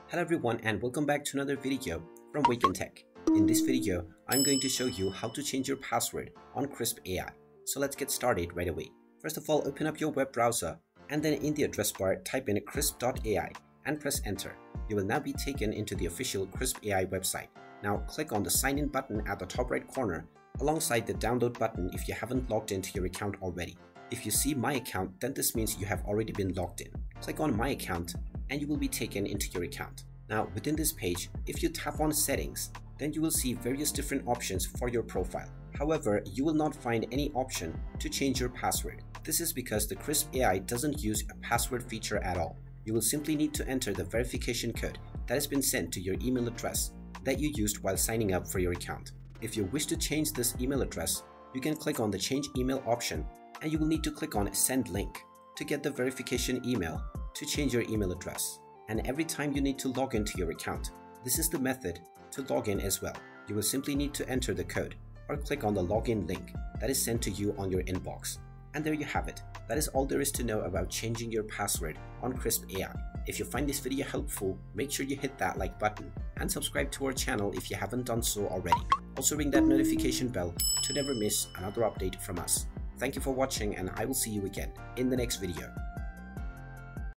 Hello everyone and welcome back to another video from Wake&Tech. In this video, I'm going to show you how to change your password on Krisp AI. So let's get started right away. First of all, open up your web browser and then in the address bar type in krisp.ai and press enter. You will now be taken into the official Krisp AI website. Now click on the sign in button at the top right corner alongside the download button if you haven't logged into your account already. If you see my account, then this means you have already been logged in. Click on my account and you will be taken into your account. Now within this page, if you tap on settings, then you will see various different options for your profile. However, you will not find any option to change your password. This is because the Krisp AI doesn't use a password feature at all. You will simply need to enter the verification code that has been sent to your email address that you used while signing up for your account. If you wish to change this email address, you can click on the change email option and you will need to click on send link to get the verification email to change your email address. And every time you need to log into your account, this is the method to log in as well. You will simply need to enter the code or click on the login link that is sent to you on your inbox. And there you have it. That is all there is to know about changing your password on Krisp AI. If you find this video helpful, make sure you hit that like button and subscribe to our channel if you haven't done so already. Also ring that notification bell to never miss another update from us. Thank you for watching and I will see you again in the next video.